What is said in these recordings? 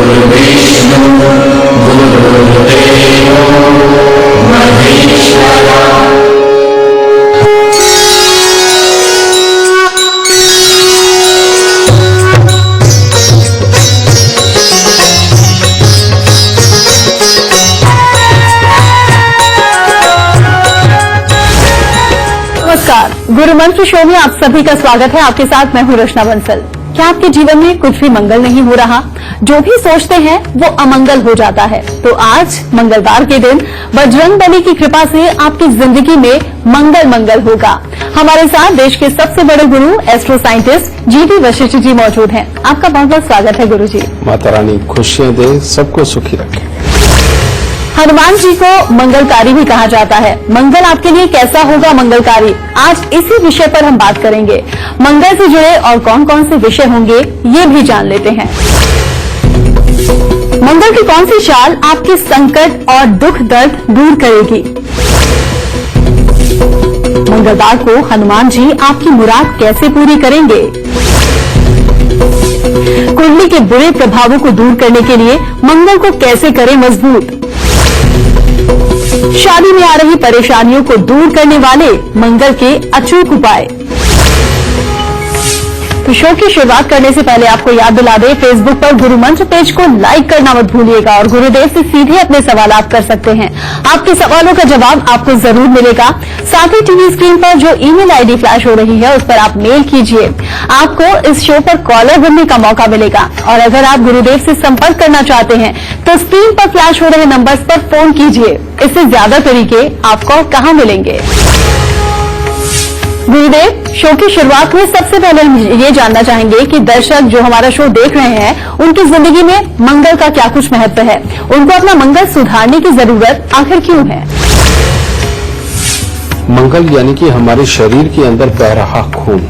गुरुर्विष्णु गुरुर्देवो महेश्वरः। नमस्कार, गुरु मंत्र शो में आप सभी का स्वागत है। आपके साथ मैं हूं रचना बंसल। क्या आपके जीवन में कुछ भी मंगल नहीं हो रहा? जो भी सोचते हैं वो अमंगल हो जाता है। तो आज मंगलवार के दिन बजरंगबली की कृपा से आपकी जिंदगी में मंगल होगा। हमारे साथ देश के सबसे बड़े गुरु astro scientist GT Vashishtha ji मौजूद हैं। आपका बहुत बहुत स्वागत है गुरु जी। माता रानी खुशियां दे, सबको सुखी रखे। हनुमान जी को मंगलकारी भी कहा जाता है। मंगल आपके लिए कैसा होगा मंगलकारी? आज इसी विषय पर हम बात करेंगे। मंगल से जुड़े और कौन कौन से विषय होंगे ये भी जान लेते हैं। मंगल की कौन सी चाल आपके संकट और दुख दर्द दूर करेगी? मंगलवार को हनुमान जी आपकी मुराद कैसे पूरी करेंगे? कुंडली के बुरे प्रभावों को दूर करने के लिए मंगल को कैसे करें मजबूत? शादी में आ रही परेशानियों को दूर करने वाले मंगल के अचूक उपाय। तो शो की शुरुआत करने से पहले आपको याद दिला दें, फेसबुक पर गुरु मंत्र पेज को लाइक करना मत भूलिएगा और गुरुदेव से सीधे अपने सवाल आप कर सकते हैं। आपके सवालों का जवाब आपको जरूर मिलेगा। साथ ही टीवी स्क्रीन पर जो ईमेल आईडी फ्लैश हो रही है उस पर आप मेल कीजिए। आपको इस शो पर कॉलर बनने का मौका मिलेगा। और अगर आप गुरुदेव से संपर्क करना चाहते हैं तो स्क्रीन पर फ्लैश हो रहे नंबर्स पर फोन कीजिए। इससे ज्यादा तरीके आपको कहाँ मिलेंगे? गुरुदेव, शो की शुरुआत में सबसे पहले हम ये जानना चाहेंगे कि दर्शक जो हमारा शो देख रहे हैं उनकी जिंदगी में मंगल का क्या कुछ महत्व है? उनको अपना मंगल सुधारने की जरूरत आखिर क्यों है? मंगल यानी कि हमारे शरीर के अंदर बह रहा खून,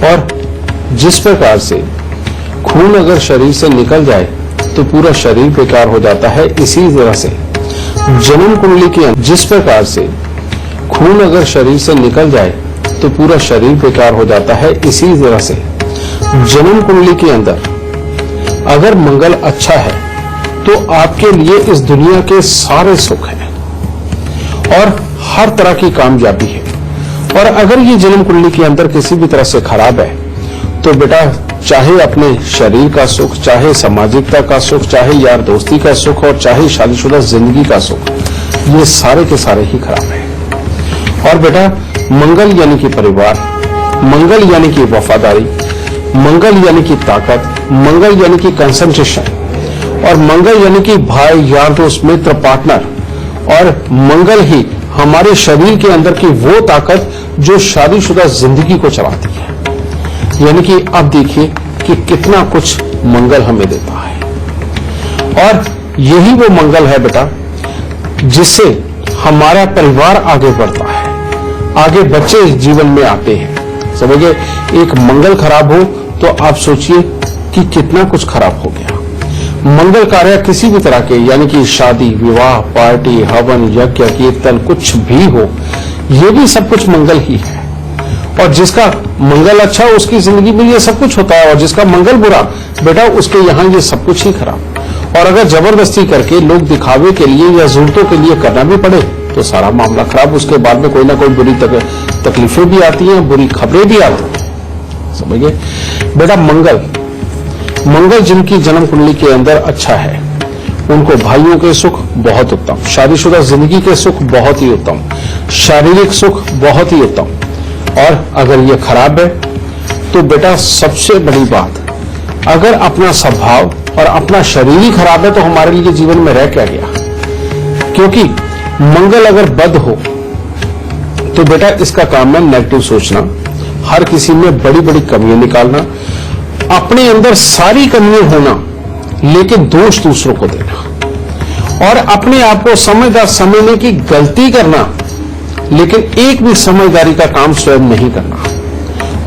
और जिस प्रकार से खून अगर शरीर से निकल जाए तो पूरा शरीर बेकार हो जाता है, इसी तरह से जन्म कुंडली के अंदर जिस प्रकार से खून अगर शरीर से निकल जाए तो पूरा शरीर बेकार हो जाता है, इसी तरह से जन्म कुंडली के अंदर अगर मंगल अच्छा है तो आपके लिए इस दुनिया के सारे सुख हैं और हर तरह की कामयाबी है। और अगर ये जन्म कुंडली के अंदर किसी भी तरह से खराब है तो बेटा, चाहे अपने शरीर का सुख, चाहे सामाजिकता का सुख, चाहे यार दोस्ती का सुख और चाहे शादीशुदा जिंदगी का सुख, ये सारे के सारे ही खराब है। और बेटा, मंगल यानी कि परिवार, मंगल यानी कि वफादारी, मंगल यानी कि ताकत, मंगल यानी कि कंसंट्रेशन, और मंगल यानी कि भाई, यार दोस्त, मित्र, पार्टनर, और मंगल ही हमारे शरीर के अंदर की वो ताकत जो शादीशुदा जिंदगी को चलाती है। यानी कि अब देखिए कि कितना कुछ मंगल हमें देता है। और यही वो मंगल है बेटा जिससे हमारा परिवार आगे बढ़ता है, आगे बच्चे जीवन में आते हैं। समझिए, एक मंगल खराब हो तो आप सोचिए कि कितना कुछ खराब हो गया। मंगल कार्य किसी भी तरह के, यानी कि शादी, विवाह, पार्टी, हवन, यज्ञ, कीर्तन, कुछ भी हो, ये भी सब कुछ मंगल ही है। और जिसका मंगल अच्छा उसकी जिंदगी में ये सब कुछ होता है, और जिसका मंगल बुरा बेटा, उसके यहाँ ये सब कुछ ही खराब। और अगर जबरदस्ती करके लोग दिखावे के लिए या जरूरतों के लिए करना भी पड़े तो सारा मामला खराब। उसके बाद में कोई ना कोई बुरी तकलीफें भी आती हैं, बुरी खबरें भी आती हैं। समझिए बेटा, मंगल जिनकी जन्म कुंडली के अंदर अच्छा है उनको भाइयों के सुख बहुत उत्तम, शादीशुदा जिंदगी के सुख बहुत ही उत्तम, शारीरिक सुख बहुत ही उत्तम। और अगर ये खराब है तो बेटा, सबसे बड़ी बात, अगर अपना स्वभाव और अपना शरीर ही खराब है तो हमारे लिए जीवन में रह क्या गया? क्योंकि मंगल अगर बद हो तो बेटा, इसका काम है नेगेटिव सोचना, हर किसी में बड़ी बड़ी कमियां निकालना, अपने अंदर सारी कमियां होना लेकिन दोष दूसरों को देना, और अपने आप को समझदार समझने की गलती करना लेकिन एक भी समझदारी का काम स्वयं नहीं करना,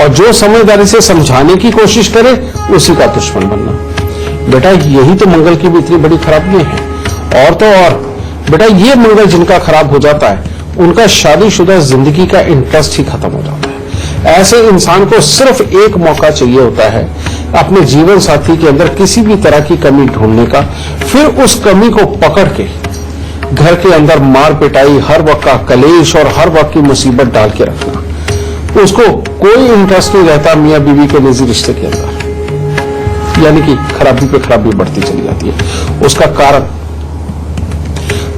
और जो समझदारी से समझाने की कोशिश करे उसी का दुश्मन बनना। बेटा, यही तो मंगल की भी इतनी बड़ी खराबियां हैं। और तो और बेटा, ये मंगल जिनका खराब हो जाता है उनका शादीशुदा जिंदगी का इंटरेस्ट ही खत्म हो जाता है। ऐसे इंसान को सिर्फ एक मौका चाहिए होता है अपने जीवन साथी के अंदर किसी भी तरह की कमी ढूंढने का, फिर उस कमी को पकड़ के घर के अंदर मार पिटाई, हर वक्त का कलेश और हर वक्त की मुसीबत डाल के रखना, उसको कोई इंटरेस्ट नहीं रहता मियां बीवी के निजी रिश्ते के अंदर, यानी कि खराबी पे खराबी बढ़ती चली जाती है। उसका कारण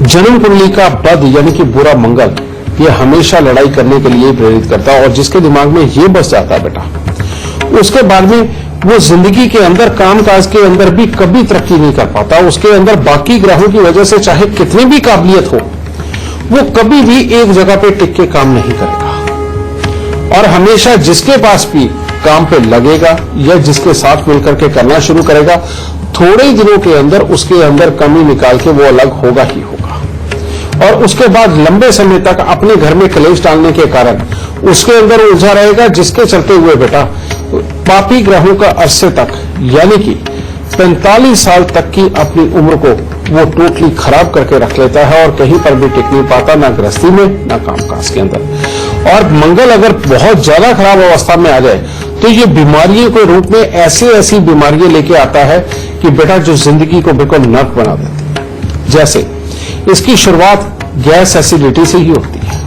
जन्म कुंडली का बद यानी कि बुरा मंगल, ये हमेशा लड़ाई करने के लिए प्रेरित करता है, और जिसके दिमाग में ये बस जाता है बेटा, उसके बाद में वो जिंदगी के अंदर कामकाज के अंदर भी कभी तरक्की नहीं कर पाता। उसके अंदर बाकी ग्रहों की वजह से चाहे कितनी भी काबिलियत हो, वो कभी भी एक जगह पे टिक के काम नहीं करेगा, और हमेशा जिसके पास भी काम पे लगेगा या जिसके साथ मिलकर के करना शुरू करेगा, थोड़े ही दिनों के अंदर उसके अंदर कमी निकाल के वो अलग होगा ही होगा, और उसके बाद लंबे समय तक अपने घर में कलेश डालने के कारण उसके अंदर उलझा रहेगा, जिसके चलते हुए बेटा पापी ग्रहों का अरसे तक यानी कि 45 साल तक की अपनी उम्र को वो टोटली खराब करके रख लेता है, और कहीं पर भी टिक नहीं पाता, ना गृहस्थी में ना कामकाज के अंदर। और मंगल अगर बहुत ज्यादा खराब अवस्था में आ जाए तो ये बीमारियों के रूप में ऐसी ऐसी बीमारियां लेके आता है कि बेटा जो जिंदगी को बिल्कुल नर्क बना देती है। जैसे इसकी शुरुआत गैस एसिडिटी से ही होती है,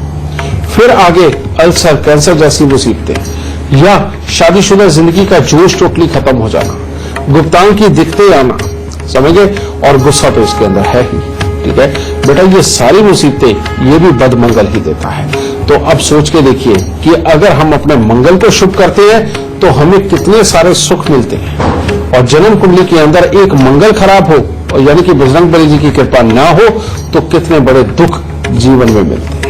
फिर आगे अल्सर, कैंसर जैसी मुसीबतें, या शादीशुदा जिंदगी का जोश टोटली खत्म हो जाना, गुप्तांग की दिक्कतें आना, समझे, और गुस्सा तो इसके अंदर है ही। ठीक है बेटा, ये सारी मुसीबतें ये भी बदमंगल ही देता है। तो अब सोच के देखिए कि अगर हम अपने मंगल को शुभ करते हैं तो हमें कितने सारे सुख मिलते हैं, और जन्म कुंडली के अंदर एक मंगल खराब हो, और यानी कि बजरंगबली जी की कृपा ना हो, तो कितने बड़े दुख जीवन में मिलते हैं।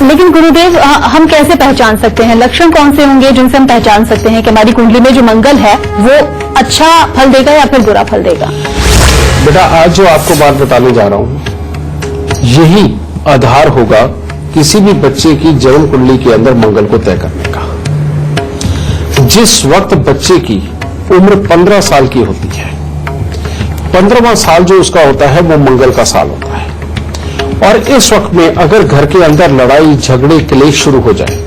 लेकिन गुरुदेव, हम कैसे पहचान सकते हैं, लक्षण कौन से होंगे जिनसे हम पहचान सकते हैं कि हमारी कुंडली में जो मंगल है वो अच्छा फल देगा या फिर बुरा फल देगा? बेटा, आज जो आपको बात बताने जा रहा हूं, यही आधार होगा किसी भी बच्चे की जन्म कुंडली के अंदर मंगल को तय करने का। जिस वक्त बच्चे की उम्र 15 साल की होती है, 15वां साल जो उसका होता है वो मंगल का साल होता है, और इस वक्त में अगर घर के अंदर लड़ाई झगड़े क्लेश शुरू हो जाए,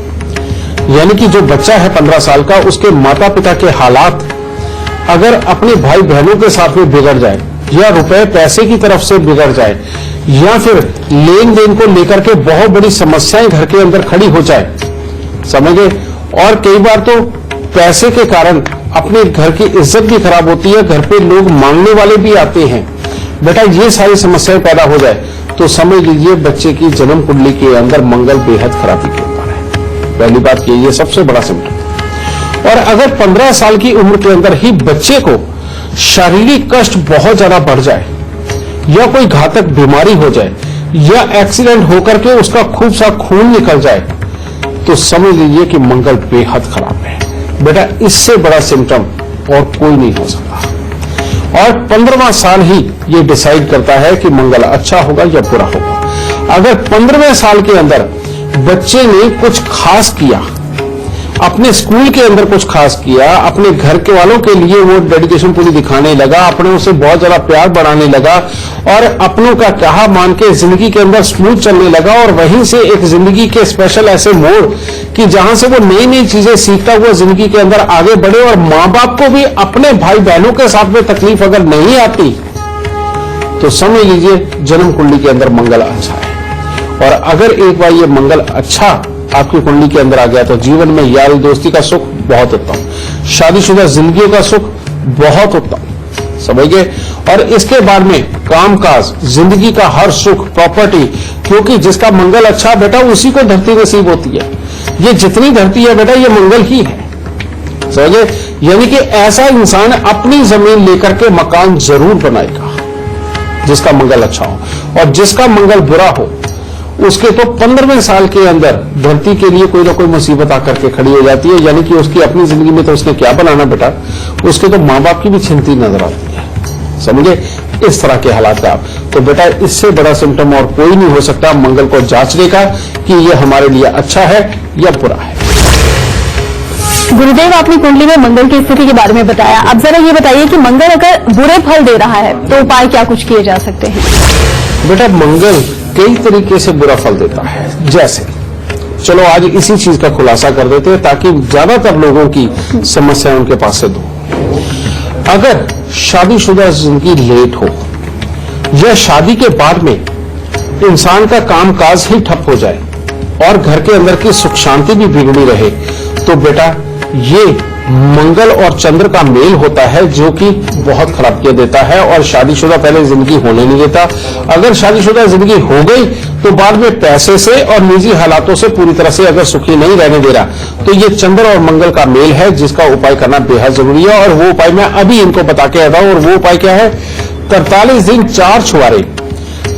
यानी कि जो बच्चा है 15 साल का, उसके माता पिता के हालात अगर अपने भाई बहनों के साथ में बिगड़ जाए, या रुपए पैसे की तरफ से बिगड़ जाए, या फिर लेन देन को लेकर के बहुत बड़ी समस्याएं घर के अंदर खड़ी हो जाए, समझे, और कई बार तो पैसे के कारण अपने घर की इज्जत भी खराब होती है, घर पे लोग मांगने वाले भी आते हैं, बेटा ये सारी समस्याएं पैदा हो जाए तो समझ लीजिए बच्चे की जन्म कुंडली के अंदर मंगल बेहद खराबी के ऊपर है। पहली बात ये सबसे बड़ा सिम्टम। और अगर 15 साल की उम्र के अंदर ही बच्चे को शारीरिक कष्ट बहुत ज्यादा बढ़ जाए, या कोई घातक बीमारी हो जाए, या एक्सीडेंट होकर के उसका खूब सा खून निकल जाए, तो समझ लीजिए कि मंगल बेहद खराब है। बेटा इससे बड़ा सिम्टम और कोई नहीं हो सकता, और 15वां साल ही ये डिसाइड करता है कि मंगल अच्छा होगा या बुरा होगा। अगर 15वें साल के अंदर बच्चे ने कुछ खास किया, अपने स्कूल के अंदर कुछ खास किया, अपने घर के वालों के लिए वो डेडिकेशन पूरी दिखाने लगा, अपनों से बहुत ज्यादा प्यार बढ़ाने लगा, और अपनों का कहा मान के जिंदगी के अंदर स्मूथ चलने लगा, और वहीं से एक जिंदगी के स्पेशल ऐसे मोड़ कि जहां से वो नई नई चीजें सीखता हुआ जिंदगी के अंदर आगे बढ़े, और मां बाप को भी अपने भाई बहनों के साथ में तकलीफ अगर नहीं आती तो समझ लीजिए जन्म कुंडली के अंदर मंगल अच्छा है। और अगर एक बार ये मंगल अच्छा आपकी कुंडली के अंदर आ गया तो जीवन में यारी दोस्ती का सुख बहुत उत्तम, शादीशुदा जिंदगी का सुख बहुत उत्तम, समझ गए। और इसके बाद में कामकाज, जिंदगी का हर सुख, प्रॉपर्टी, क्योंकि जिसका मंगल अच्छा बेटा उसी को धरती नसीब होती है। ये जितनी धरती है बेटा ये मंगल ही है, समझे। यानी कि ऐसा इंसान अपनी जमीन लेकर के मकान जरूर बनाएगा जिसका मंगल अच्छा हो, और जिसका मंगल बुरा हो उसके तो 15वें साल के अंदर धरती के लिए कोई ना कोई मुसीबत आकर के खड़ी हो जाती है। यानी कि उसकी अपनी जिंदगी में तो उसने क्या बनाना बेटा, उसके तो मां बाप की भी चिंता नजर आती है, समझे। इस तरह के हालात आप तो बेटा इससे बड़ा सिम्टम और कोई नहीं हो सकता मंगल को जांचने का कि ये हमारे लिए अच्छा है या बुरा है। गुरुदेव, आपने कुंडली में मंगल की स्थिति के बारे में बताया, अब जरा ये बताइए कि मंगल अगर बुरे फल दे रहा है तो उपाय क्या कुछ किए जा सकते हैं? बेटा मंगल कई तरीके से बुरा फल देता है। जैसे चलो आज इसी चीज का खुलासा कर देते हैं ताकि ज्यादातर लोगों की समस्या उनके पास से दूर। अगर शादीशुदा जिंदगी लेट हो या शादी के बाद में इंसान का कामकाज ही ठप हो जाए और घर के अंदर की सुख शांति भी बिगड़ी रहे, तो बेटा ये मंगल और चंद्र का मेल होता है जो कि बहुत खराबियां देता है और शादीशुदा पहले जिंदगी होने नहीं देता। अगर शादीशुदा जिंदगी हो गई तो बाद में पैसे से और निजी हालातों से पूरी तरह से अगर सुखी नहीं रहने दे रहा, तो ये चंद्र और मंगल का मेल है जिसका उपाय करना बेहद जरूरी है। और वो उपाय मैं अभी इनको बता के आता हूं। और वो उपाय क्या है? 43 दिन 4 छुहारे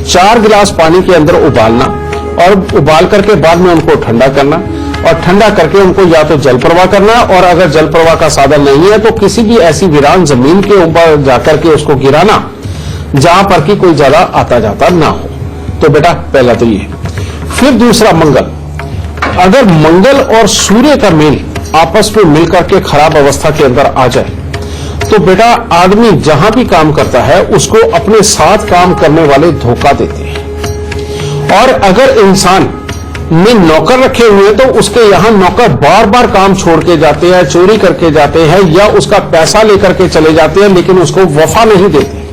4 गिलास पानी के अंदर उबालना और उबाल करके बाद में उनको ठंडा करना और ठंडा करके उनको या तो जल प्रवाह करना, और अगर जल प्रवाह का साधन नहीं है तो किसी भी ऐसी वीरान जमीन के ऊपर जाकर के उसको गिराना जहां पर कि कोई ज्यादा आता जाता ना हो। तो बेटा पहला तो ये। फिर दूसरा मंगल। अगर मंगल और सूर्य का मेल आपस में मिलकर के खराब अवस्था के अंदर आ जाए तो बेटा आदमी जहां भी काम करता है उसको अपने साथ काम करने वाले धोखा देते हैं। और अगर इंसान ने नौकर रखे हुए तो उसके यहां नौकर बार बार काम छोड़ के जाते हैं, चोरी करके जाते हैं या उसका पैसा लेकर के चले जाते हैं, लेकिन उसको वफा नहीं देते।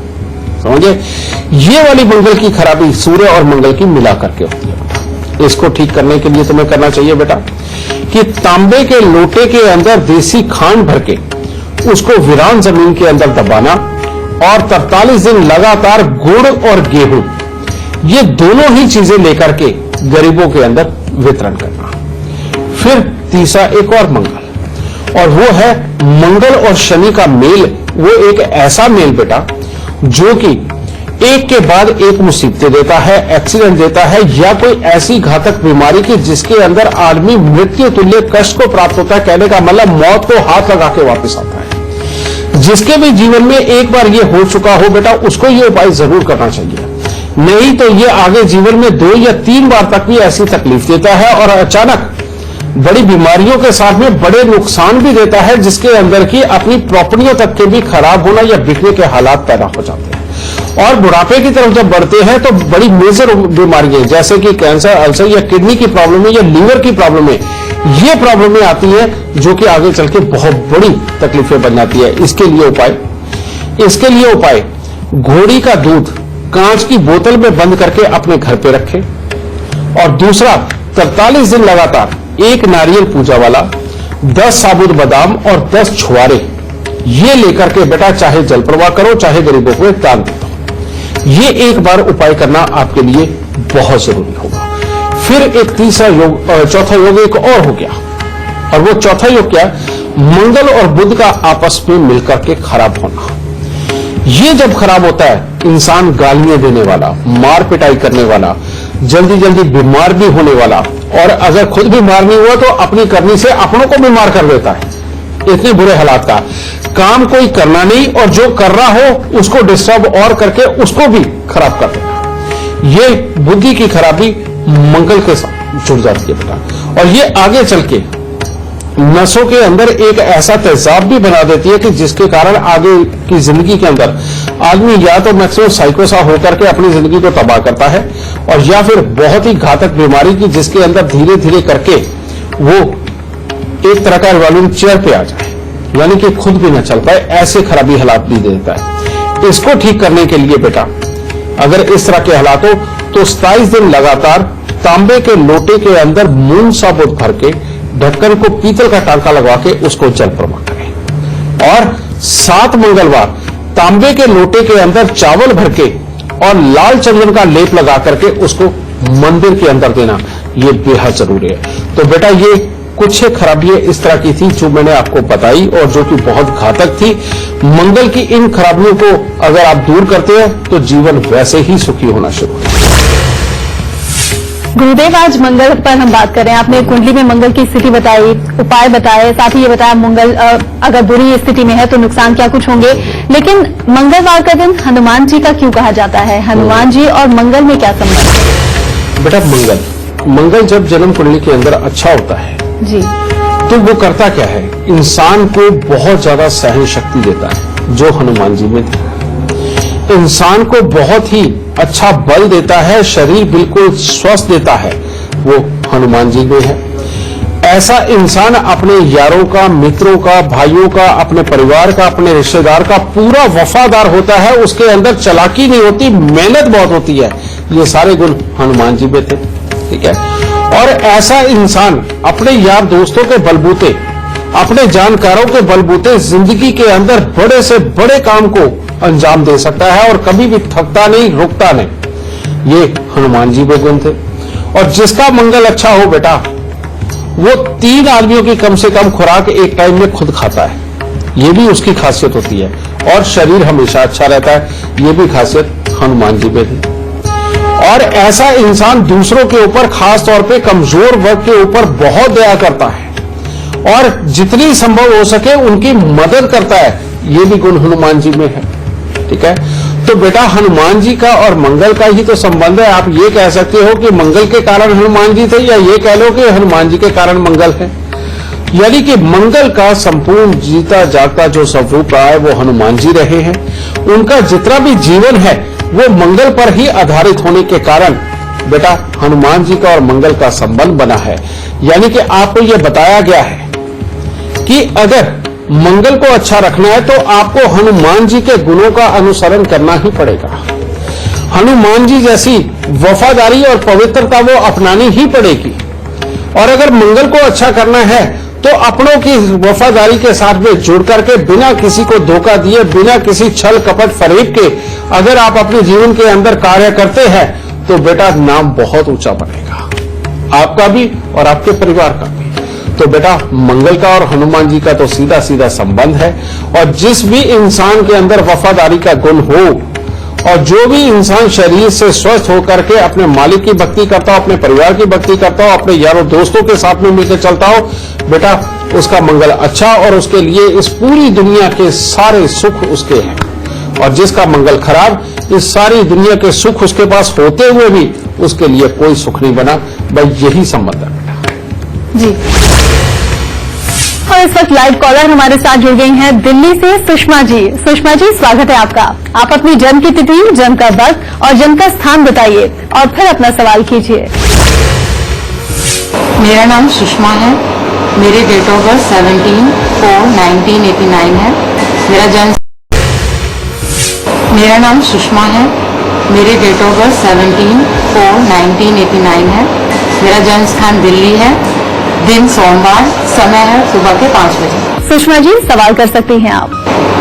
समझे? ये वाली मंगल की खराबी सूर्य और मंगल की मिला करके होती है। इसको ठीक करने के लिए तुम्हें करना चाहिए बेटा कि तांबे के लोटे के अंदर देसी खांड भर के उसको वीरान जमीन के अंदर दबाना और 43 दिन लगातार गुड़ और गेहूं ये दोनों ही चीजें लेकर के गरीबों के अंदर वितरण करना। फिर तीसरा एक और मंगल, और वो है मंगल और शनि का मेल। वो एक ऐसा मेल बेटा जो कि एक के बाद एक मुसीबतें देता है, एक्सीडेंट देता है या कोई ऐसी घातक बीमारी की जिसके अंदर आदमी मृत्यु तुल्य कष्ट को प्राप्त होता है। कहने का मतलब मौत को हाथ लगा के वापस आता है। जिसके भी जीवन में एक बार ये हो चुका हो बेटा उसको ये उपाय जरूर करना चाहिए, नहीं तो ये आगे जीवन में 2 या 3 बार तक भी ऐसी तकलीफ देता है और अचानक बड़ी बीमारियों के साथ में बड़े नुकसान भी देता है, जिसके अंदर की अपनी प्रॉपर्टियों तक के भी खराब होना या बिकने के हालात पैदा हो जाते हैं। और बुढ़ापे की तरफ जब बढ़ते हैं तो बड़ी मेजर बीमारियां जैसे कि कैंसर, अल्सर या किडनी की प्रॉब्लम है या लीवर की प्रॉब्लम है, ये प्रॉब्लमें आती है जो कि आगे चल के बहुत बड़ी तकलीफें बन जाती है। इसके लिए उपाय घोड़ी का दूध कांच की बोतल में बंद करके अपने घर पे रखें। और दूसरा 43 दिन लगातार 1 नारियल पूजा वाला, 10 साबुत बादाम और 10 छुहारे ये लेकर के बेटा चाहे जल प्रवाह करो चाहे गरीबों को एक दान दे दो। ये एक बार उपाय करना आपके लिए बहुत जरूरी होगा। फिर एक तीसरा योग, चौथा योग एक और हो गया, और वो चौथा योग क्या? मंगल और बुध का आपस में मिलकर के खराब होना। ये जब खराब होता है इंसान गालियां देने वाला, मार पिटाई करने वाला, जल्दी जल्दी बीमार भी होने वाला, और अगर खुद बीमार नहीं हुआ तो अपनी करनी से अपनों को बीमार कर देता है। इतने बुरे हालात का काम कोई करना नहीं, और जो कर रहा हो उसको डिस्टर्ब और करके उसको भी खराब कर देना। ये बुद्धि की खराबी मंगल के साथ जुड़ जाती है बेटा, और ये आगे चल के नसों के अंदर एक ऐसा तेजाब भी बना देती है कि जिसके कारण आगे की जिंदगी के अंदर आदमी या तो मैक्सिमम साइकोसा होकर के अपनी जिंदगी को तबाह करता है, और या फिर बहुत ही घातक बीमारी की जिसके अंदर धीरे धीरे करके वो एक तरह का रिवॉल्विंग चेयर पे आ जाए, यानी कि खुद भी न चल पाए, ऐसे खराबी हालात भी देता है। इसको ठीक करने के लिए बेटा अगर इस तरह के हालात हो तो 27 दिन लगातार तांबे के लोटे के अंदर मूंग साबुत भर के ढक्कन को पीतल का टांका लगवा के उसको जल प्रवाह करें, और 7 मंगलवार तांबे के लोटे के अंदर चावल भर के और लाल चंदन का लेप लगा करके उसको मंदिर के अंदर देना, ये बेहद जरूरी है। तो बेटा ये कुछ खराबियां इस तरह की थी जो मैंने आपको बताई और जो कि बहुत घातक थी। मंगल की इन खराबियों को अगर आप दूर करते हैं तो जीवन वैसे ही सुखी होना शुरू होगा। गुरुदेव, आज मंगल पर हम बात कर रहे हैं। आपने कुंडली में मंगल की स्थिति बताई, उपाय बताए, साथ ही ये बताया मंगल अगर बुरी स्थिति में है तो नुकसान क्या कुछ होंगे। लेकिन मंगलवार का दिन हनुमान जी का क्यों कहा जाता है? हनुमान जी और मंगल में क्या संबंध है? बेटा मंगल जब जन्म कुंडली के अंदर अच्छा होता है जी, तो वो करता क्या है? इंसान को बहुत ज्यादा सहन शक्ति देता है जो हनुमान जी में थी। इंसान को बहुत ही अच्छा बल देता है, शरीर बिल्कुल स्वस्थ देता है, वो हनुमान जी में है। ऐसा इंसान अपने यारों का, मित्रों का, भाइयों का, अपने परिवार का, अपने रिश्तेदार का पूरा वफादार होता है। उसके अंदर चालाकी नहीं होती, मेहनत बहुत होती है। ये सारे गुण हनुमान जी में थे, ठीक है। और ऐसा इंसान अपने यार दोस्तों के बलबूते, अपने जानकारों के बलबूते जिंदगी के अंदर बड़े से बड़े काम को अंजाम दे सकता है और कभी भी थकता नहीं, रुकता नहीं। ये हनुमान जी में गुण थे। और जिसका मंगल अच्छा हो बेटा, वो 3 आदमियों की कम से कम खुराक एक टाइम में खुद खाता है, ये भी उसकी खासियत होती है। और शरीर हमेशा अच्छा रहता है, ये भी खासियत हनुमान जी में थी। और ऐसा इंसान दूसरों के ऊपर, खास तौर पे कमजोर वर्ग के ऊपर बहुत दया करता है और जितनी संभव हो सके उनकी मदद करता है, ये भी गुण हनुमान जी में है, ठीक है। तो बेटा हनुमान जी का और मंगल का ही तो संबंध है। आप ये कह सकते हो कि मंगल के कारण हनुमान जी थे, या ये कह लो कि हनुमान जी के कारण मंगल है। यानी कि मंगल का संपूर्ण जीता जागता जो स्वरूप रहा है वो हनुमान जी रहे हैं। उनका जितना भी जीवन है वो मंगल पर ही आधारित होने के कारण बेटा हनुमान जी का और मंगल का संबंध बना है। यानी कि आपको यह बताया गया है कि अगर मंगल को अच्छा रखना है तो आपको हनुमान जी के गुणों का अनुसरण करना ही पड़ेगा। हनुमान जी जैसी वफादारी और पवित्रता वो अपनानी ही पड़ेगी। और अगर मंगल को अच्छा करना है तो अपनों की वफादारी के साथ में जुड़ करके, बिना किसी को धोखा दिए, बिना किसी छल कपट फरेब के अगर आप अपने जीवन के अंदर कार्य करते हैं तो बेटा नाम बहुत ऊंचा बनेगा, आपका भी और आपके परिवार का भी। तो बेटा मंगल का और हनुमान जी का तो सीधा सीधा संबंध है। और जिस भी इंसान के अंदर वफादारी का गुण हो और जो भी इंसान शरीर से स्वस्थ होकर के अपने मालिक की भक्ति करता हो, अपने परिवार की भक्ति करता हो, अपने यारों दोस्तों के साथ में मिलकर चलता हो, बेटा उसका मंगल अच्छा और उसके लिए इस पूरी दुनिया के सारे सुख उसके हैं। और जिसका मंगल खराब, इस सारी दुनिया के सुख उसके पास होते हुए भी उसके लिए कोई सुख नहीं बना। भाई यही संबंध है बेटा जी। और इस वक्त लाइव कॉलर हमारे साथ जुड़ गई हैं दिल्ली से सुषमा जी। सुषमा जी स्वागत है आपका। आप अपनी जन्म की तिथि, जन्म का वक्त और जन्म का स्थान बताइए और फिर अपना सवाल कीजिए। मेरा नाम सुषमा है। मेरी डेट ऑफ बर्थ 17/4/1989 है। मेरा नाम सुषमा है। मेरी डेट ऑफ बर्थ 17/4/1989 है। मेरा जन्म स्थान दिल्ली है। दिन सोमवार, समय है सुबह के 5 बजे। सुषमा जी सवाल कर सकती हैं आप।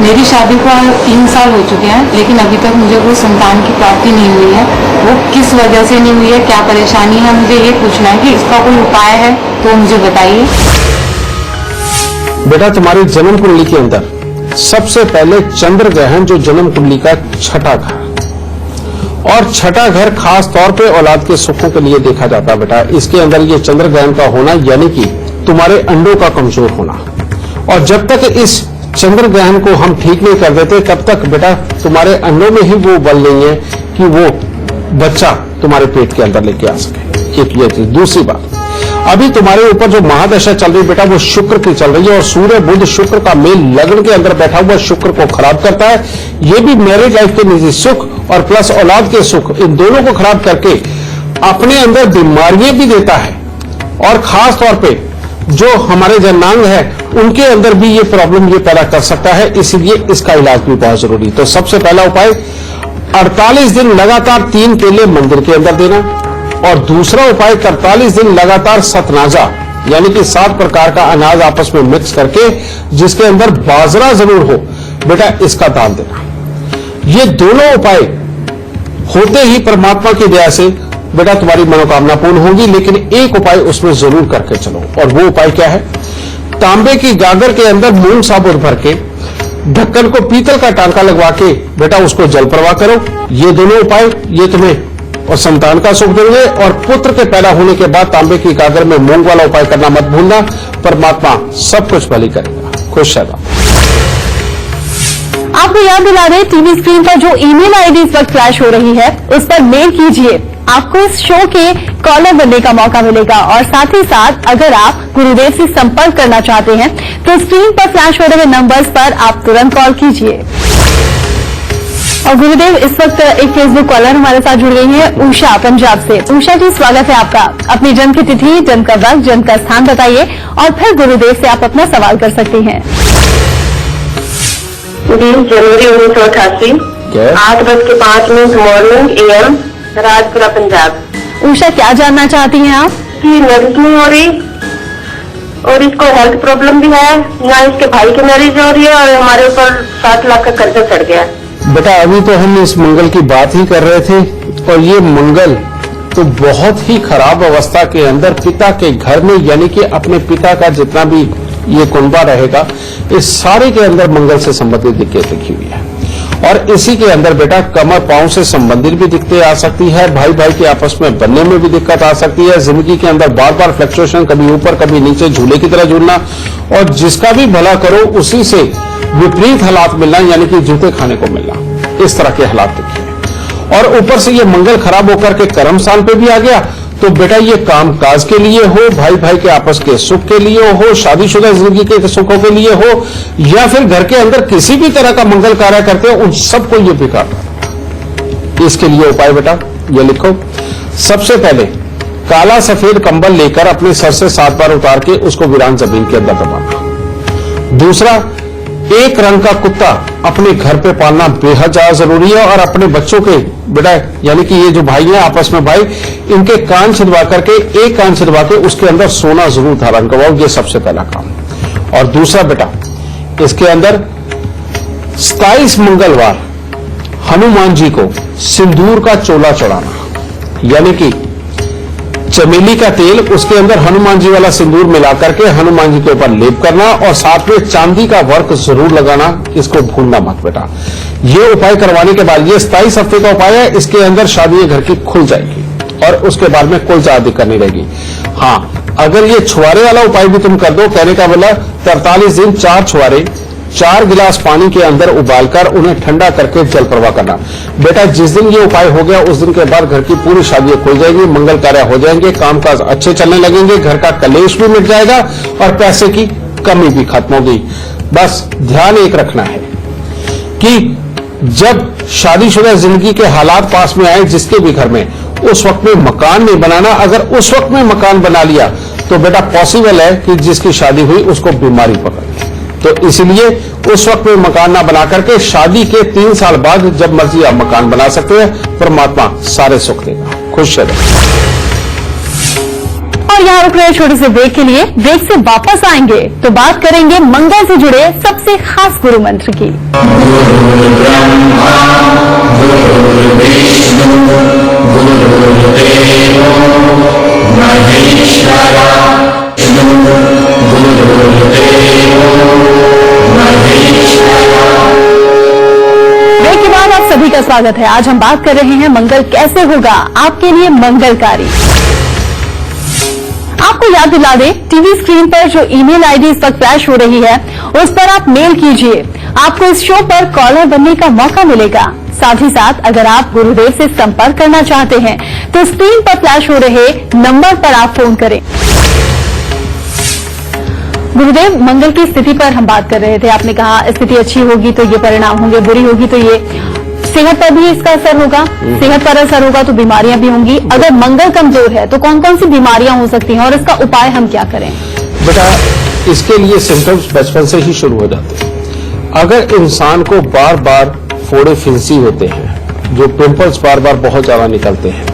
मेरी शादी को 3 साल हो चुके हैं, लेकिन अभी तक मुझे कोई संतान की प्राप्ति नहीं हुई है। वो किस वजह से नहीं हुई है, क्या परेशानी है, मुझे ये पूछना है कि इसका कोई उपाय है तो मुझे बताइए। बेटा तुम्हारी जन्म कुंडली के अंदर सबसे पहले चंद्र ग्रहण जो जन्म कुंडली का छठा घर, और छठा घर खास तौर पे औलाद के सुखों के लिए देखा जाता है बेटा। इसके अंदर ये चंद्र ग्रहण का होना यानी कि तुम्हारे अंडों का कमजोर होना। और जब तक इस चंद्र ग्रहण को हम ठीक नहीं कर देते तब तक बेटा तुम्हारे अंडों में ही वो बल नहीं है कि वो बच्चा तुम्हारे पेट के अंदर लेके आ सके। एक ये चीज। दूसरी बात, अभी तुम्हारे ऊपर जो महादशा चल रही बेटा वो शुक्र की चल रही है, और सूर्य बुध शुक्र का मेल लगन के अंदर बैठा हुआ शुक्र को खराब करता है। ये भी मैरिज लाइफ के निजी सुख और प्लस औलाद के सुख, इन दोनों को खराब करके अपने अंदर बीमारियां भी देता है। और खास तौर पे जो हमारे जननांग है उनके अंदर भी ये प्रॉब्लम ये पैदा कर सकता है, इसीलिए इसका इलाज भी बहुत जरूरी। तो सबसे पहला उपाय 48 दिन लगातार 3 केले मंदिर के अंदर देना, और दूसरा उपाय 43 दिन लगातार सतनाजा यानी कि 7 प्रकार का अनाज आपस में मिक्स करके जिसके अंदर बाजरा जरूर हो बेटा, इसका दान देना। ये दोनों उपाय होते ही परमात्मा की दया से बेटा तुम्हारी मनोकामना पूर्ण होगी। लेकिन एक उपाय उसमें जरूर करके चलो, और वो उपाय क्या है? तांबे की गागर के अंदर मूंग साबुत भर के ढक्कन को पीतल का टांका लगवा के बेटा उसको जल प्रवाह करो। ये दोनों उपाय ये तुम्हें और संतान का सुख देंगे। और पुत्र के पैदा होने के बाद तांबे की गागर में मूंग वाला उपाय करना मत भूलना। परमात्मा सब कुछ भली करेगा। खुश रहना। आपको याद दिला दें, टीवी स्क्रीन पर जो ईमेल आईडी इस वक्त फ्लैश हो रही है उस पर मेल कीजिए, आपको इस शो के कॉलर बनने का मौका मिलेगा। और साथ ही साथ अगर आप गुरुदेव से संपर्क करना चाहते हैं तो स्क्रीन पर फ्लैश हो रहे नंबर्स पर आप तुरंत कॉल कीजिए। और गुरुदेव, इस वक्त एक फेसबुक कॉलर हमारे साथ जुड़ गई है, उषा पंजाब से। उषा जी, स्वागत है आपका। अपनी जन्म की तिथि, जन्म का वक्त, जन्म का स्थान बताइए और फिर गुरुदेव से आप अपना सवाल कर सकती हैं। 20 जनवरी 1988, 8:05 मॉर्निंग AM, राजपुरा पंजाब। उषा, क्या जानना चाहती हैं आप? की मैरिज नहीं हो रही और इसको हेल्थ प्रॉब्लम भी है, ना इसके भाई की मैरिज हो रही है और हमारे ऊपर 7 लाख का कर्जा चढ़ गया। बेटा, अभी तो हम इस मंगल की बात ही कर रहे थे और ये मंगल तो बहुत ही खराब अवस्था के अंदर पिता के घर में, यानी कि अपने पिता का जितना भी ये कुंबा रहेगा, इस सारे के अंदर मंगल से संबंधित दिक्कत लिखी हुई है। और इसी के अंदर बेटा कमर पांव से संबंधित भी दिक्कतें आ सकती है, भाई भाई के आपस में बनने में भी दिक्कत आ सकती है, जिंदगी के अंदर बार बार फ्लक्चुएशन, कभी ऊपर कभी नीचे, झूले की तरह झूलना, और जिसका भी भला करो उसी से विपरीत हालात मिलना, यानी कि जूते खाने को मिलना, इस तरह के हालात दिखे। और ऊपर से ये मंगल खराब होकर के कर्म स्थान पे भी आ गया, तो बेटा ये काम काज के लिए हो, भाई भाई के आपस के सुख के लिए हो, शादीशुदा जिंदगी के सुखों के लिए हो, या फिर घर के अंदर किसी भी तरह का मंगल कार्य करते हो, उन सबको ये बिगाड़। इसके लिए उपाय बेटा ये लिखो। सबसे पहले काला सफेद कंबल लेकर अपने सर से 7 बार उतार के उसको वीरान जमीन के अंदर दबाना। दूसरा, एक रंग का कुत्ता अपने घर पे पालना बेहद ज्यादा जरूरी है, और अपने बच्चों के बेटा, यानी कि ये जो भाई हैं आपस में भाई, इनके कान छिदवा करके, एक कान छिदवा के उसके अंदर सोना जरूर धारण करवाओ, ये सबसे पहला काम। और दूसरा बेटा, इसके अंदर 27 मंगलवार हनुमान जी को सिंदूर का चोला चढ़ाना, यानी कि चमेली का तेल, उसके अंदर हनुमान जी वाला सिंदूर मिला करके हनुमान जी के ऊपर लेप करना, और साथ में चांदी का वर्क जरूर लगाना, इसको भूलना मत बेटा। ये उपाय करवाने के बाद, ये 27 हफ्ते का उपाय है, इसके अंदर शादी घर की खुल जाएगी और उसके बाद में कोई ज्यादा दिक्कत नहीं रहेगी। हाँ, अगर ये छुआरे वाला उपाय भी तुम कर दो, कहने का मतलब 43 दिन 4 छुआरे 4 गिलास पानी के अंदर उबालकर उन्हें ठंडा करके जल प्रवाह करना। बेटा, जिस दिन ये उपाय हो गया उस दिन के बाद घर की पूरी शादी खुल जाएगी, मंगल कार्य हो जाएंगे, कामकाज अच्छे चलने लगेंगे, घर का कलेश भी मिट जाएगा और पैसे की कमी भी खत्म होगी। बस ध्यान एक रखना है कि जब शादीशुदा जिंदगी के हालात पास में आए जिसके भी घर में, उस वक्त में मकान नहीं बनाना। अगर उस वक्त में मकान बना लिया तो बेटा पॉसिबल है कि जिसकी शादी हुई उसको बीमारी पकड़, तो इसलिए उस वक्त में मकान ना बना करके शादी के 3 साल बाद जब मर्जी आप मकान बना सकते हैं। परमात्मा सारे सुख देगा। खुश रहे। और यहाँ रुक रहे छोटे से ब्रेक के लिए। ब्रेक से वापस आएंगे तो बात करेंगे मंगल से जुड़े सबसे खास गुरु मंत्र की। ब्रेक के बाद आप सभी का स्वागत है। आज हम बात कर रहे हैं मंगल कैसे होगा आपके लिए मंगलकारी। आपको याद दिला दें, टीवी स्क्रीन पर जो ईमेल आईडी इस वक्त फ्लैश हो रही है उस पर आप मेल कीजिए। आपको इस शो पर कॉलर बनने का मौका मिलेगा। साथ ही साथ अगर आप गुरुदेव से संपर्क करना चाहते हैं तो स्क्रीन पर फ्लैश हो रहे नंबर पर आप फोन करें। गुरुदेव, मंगल की स्थिति पर हम बात कर रहे थे। आपने कहा स्थिति अच्छी होगी तो ये परिणाम होंगे, बुरी होगी तो ये, सेहत पर भी इसका असर होगा। सेहत पर असर होगा तो बीमारियां भी होंगी। अगर मंगल कमजोर है तो कौन कौन सी बीमारियां हो सकती हैं और इसका उपाय हम क्या करें? बेटा, इसके लिए सिम्टम्स बचपन से ही शुरू हो जाते हैं। अगर इंसान को बार बार फोड़े फिंसी होते हैं, जो पिंपल्स बार बार बहुत ज्यादा निकलते हैं,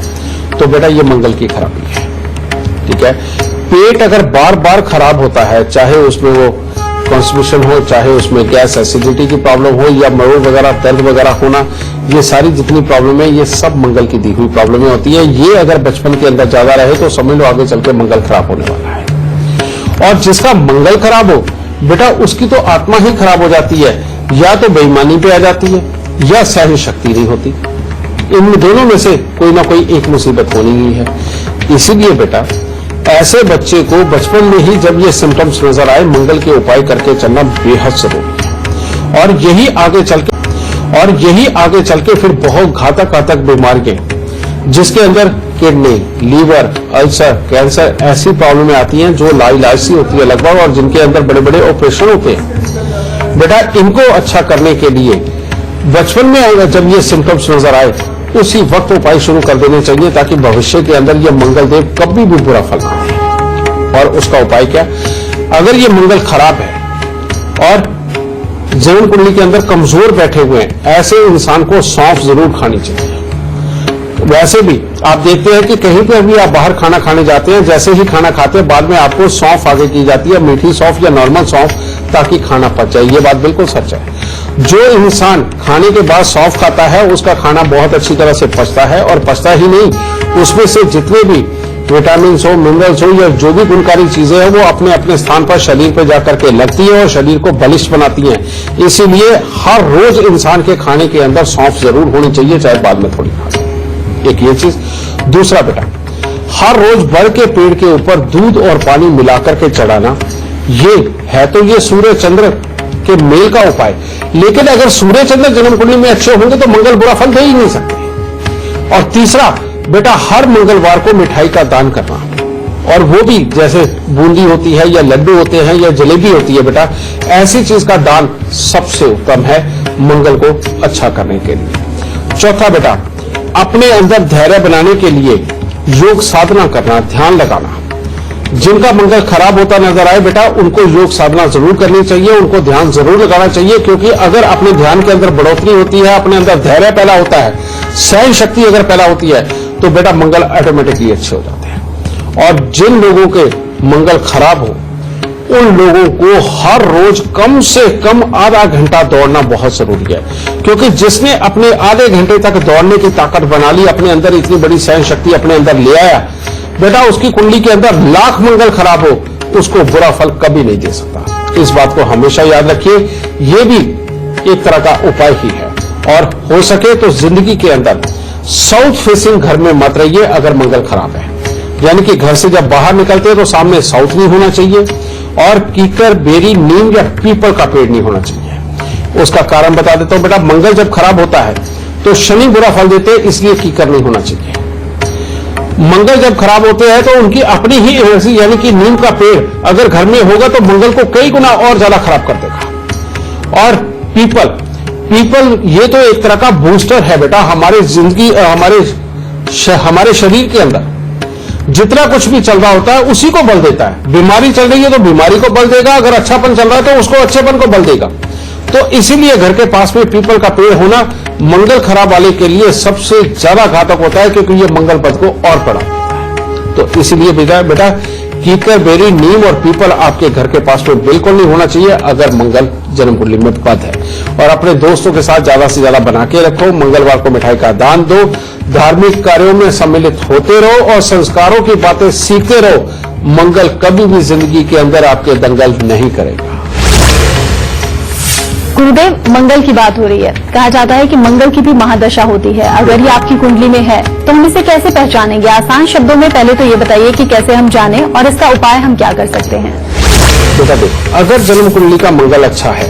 तो बेटा ये मंगल की खराबी है। ठीक है। पेट अगर बार बार खराब होता है, चाहे उसमें वो कॉन्स्टिपेशन हो, चाहे उसमें गैस एसिडिटी की प्रॉब्लम हो या मरोड़ वगैरह दर्द वगैरह होना, ये सारी जितनी प्रॉब्लम है ये सब मंगल की दी हुई प्रॉब्लमें होती है। ये अगर बचपन के अंदर ज्यादा रहे तो समझ लो आगे चल के मंगल खराब होने वाला है। और जिसका मंगल खराब हो बेटा, उसकी तो आत्मा ही खराब हो जाती है, या तो बेईमानी पे आ जाती है या सहन शक्ति नहीं होती। इन दोनों में से कोई ना कोई एक मुसीबत होनी ही है। इसीलिए बेटा ऐसे बच्चे को बचपन में ही जब ये सिम्टम्स नजर आए, मंगल के उपाय करके चलना बेहद जरूरी है। और यही आगे चल के फिर बहुत घातक बीमारियां, जिसके अंदर किडनी, लीवर, अल्सर, कैंसर ऐसी प्रॉब्लमें आती हैं जो लाइलाज सी होती है लगभग, और जिनके अंदर बड़े बड़े ऑपरेशन होते हैं। बेटा इनको अच्छा करने के लिए बचपन में जब ये सिम्टम्स नजर आए उसी वक्त उपाय शुरू कर देने चाहिए ताकि भविष्य के अंदर ये मंगल देव कभी भी बुरा फल ना दे। और उसका उपाय क्या? अगर ये मंगल खराब है और जीवन कुंडली के अंदर कमजोर बैठे हुए हैं, ऐसे इंसान को सौंफ जरूर खानी चाहिए। वैसे भी आप देखते हैं कि कहीं पर भी आप बाहर खाना खाने जाते हैं, जैसे ही खाना खाते हैं बाद में आपको सौंफ आगे की जाती है, मीठी सौंफ या नॉर्मल सौंफ, ताकि खाना पच जाए। ये बात बिल्कुल सच है। जो इंसान खाने के बाद सौंफ खाता है उसका खाना बहुत अच्छी तरह से पचता है, और पचता ही नहीं, उसमें से जितने भी विटामिन हो, मिनरल्स हो या जो भी गुणकारी चीजें हैं वो अपने अपने स्थान पर शरीर पर जाकर के लगती है और शरीर को बलिष्ठ बनाती हैं। इसीलिए हर रोज इंसान के खाने के अंदर सौंफ जरूर होनी चाहिए, चाहे बाद में थोड़ी खा। एक ये चीज। दूसरा बेटा, हर रोज बर के पेड़ के ऊपर दूध और पानी मिलाकर के चढ़ाना, ये है तो ये सूर्य चंद्र के मेल का उपाय, लेकिन अगर सूर्य चंद्र जन्म कुंडली में अच्छे होंगे तो मंगल बुरा फल दे ही नहीं सकते। और तीसरा बेटा, हर मंगलवार को मिठाई का दान करना, और वो भी जैसे बूंदी होती है या लड्डू होते हैं या जलेबी होती है बेटा, ऐसी चीज का दान सबसे उत्तम है मंगल को अच्छा करने के लिए। चौथा बेटा, अपने अंदर धैर्य बनाने के लिए योग साधना करना, ध्यान लगाना। जिनका मंगल खराब होता नजर आए बेटा, उनको योग साधना जरूर करनी चाहिए, उनको ध्यान जरूर लगाना चाहिए, क्योंकि अगर अपने ध्यान के अंदर बढ़ोतरी होती है, अपने अंदर धैर्य पैदा होता है, सहन शक्ति अगर पैदा होती है, तो बेटा मंगल ऑटोमेटिकली अच्छे हो जाते हैं। और जिन लोगों के मंगल खराब हो उन लोगों को हर रोज कम से कम आधा घंटा दौड़ना बहुत जरूरी है, क्योंकि जिसने अपने आधे घंटे तक दौड़ने की ताकत बना ली, अपने अंदर इतनी बड़ी सहन शक्ति अपने अंदर ले आया बेटा, उसकी कुंडली के अंदर लाख मंगल खराब हो, उसको बुरा फल कभी नहीं दे सकता। इस बात को हमेशा याद रखिए। ये भी एक तरह का उपाय ही है। और हो सके तो जिंदगी के अंदर साउथ फेसिंग घर में मत रहिए अगर मंगल खराब है, यानी कि घर से जब बाहर निकलते हैं तो सामने साउथ नहीं होना चाहिए, और कीकर, बेरी, नीम या पीपल का पेड़ नहीं होना चाहिए। उसका कारण बता देता हूं बेटा, मंगल जब खराब होता है तो शनि बुरा फल देते हैं, इसलिए कीकर नहीं होना चाहिए। मंगल जब खराब होते हैं तो उनकी अपनी ही एनर्जी, यानी कि नीम का पेड़ अगर घर में होगा तो मंगल को कई गुना और ज्यादा खराब कर देगा। और पीपल ये तो एक तरह का बूस्टर है बेटा, हमारे जिंदगी, हमारे शरीर के अंदर जितना कुछ भी चल रहा होता है उसी को बल देता है। बीमारी चल रही है तो बीमारी को बल देगा, अगर अच्छापन चल रहा है तो उसको अच्छेपन को बल देगा। तो इसीलिए घर के पास में पीपल का पेड़ होना मंगल खराब वाले के लिए सबसे ज्यादा घातक होता है, क्योंकि ये मंगल पद को और बढ़ा देता है। तो इसीलिए बेटा कीकर, बेरी, नीम और पीपल आपके घर के पास में बिल्कुल नहीं होना चाहिए अगर मंगल जन्म कुंडली में पद है। और अपने दोस्तों के साथ ज्यादा से ज्यादा बना के रखो, मंगलवार को मिठाई का दान दो, धार्मिक कार्यों में सम्मिलित होते रहो और संस्कारों की बातें सीखते रहो। मंगल कभी भी जिंदगी के अंदर आपके दंगल नहीं करेगा। गुरुदेव, मंगल की बात हो रही है, कहा जाता है कि मंगल की भी महादशा होती है। अगर ये आपकी कुंडली में है तो हम इसे कैसे पहचानेंगे? आसान शब्दों में पहले तो ये बताइए कि कैसे हम जानें और इसका उपाय हम क्या कर सकते हैं। बेटा देखो, अगर जन्म कुंडली का मंगल अच्छा है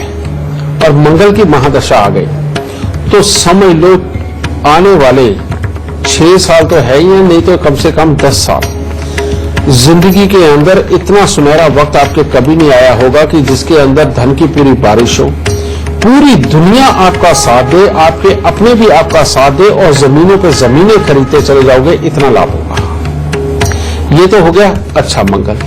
और मंगल की महादशा आ गई तो समझ लो आने वाले 6 साल तो है ही है, नहीं तो कम से कम 10 साल जिंदगी के अंदर इतना सुनहरा वक्त आपके कभी नहीं आया होगा कि जिसके अंदर धन की पूरी बारिश हो, पूरी दुनिया आपका साथ दे, आपके अपने भी आपका साथ दे और जमीनों पे जमीनें खरीदते चले जाओगे, इतना लाभ होगा। ये तो हो गया अच्छा मंगल,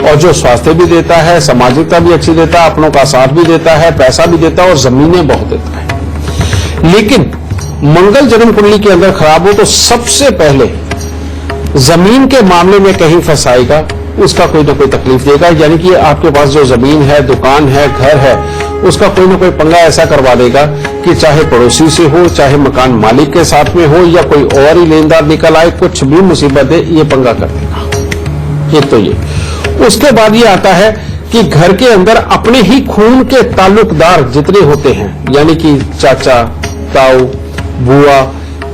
और जो स्वास्थ्य भी देता है, सामाजिकता भी अच्छी देता है, अपनों का साथ भी देता है, पैसा भी देता है और जमीनें बहुत देता है। लेकिन मंगल जन्म कुंडली के अंदर खराब हो तो सबसे पहले जमीन के मामले में कहीं फंसाएगा, उसका कोई ना कोई तकलीफ देगा। यानी कि आपके पास जो जमीन है, दुकान है, घर है, उसका कोई ना कोई पंगा ऐसा करवा देगा कि चाहे पड़ोसी से हो, चाहे मकान मालिक के साथ में हो या कोई और ही लेनदार निकल आए, कुछ भी मुसीबत है ये पंगा कर देगा। एक तो ये। उसके बाद ये आता है कि घर के अंदर अपने ही खून के ताल्लुकदार जितने होते हैं, यानी कि चाचा, ताऊ, बुआ,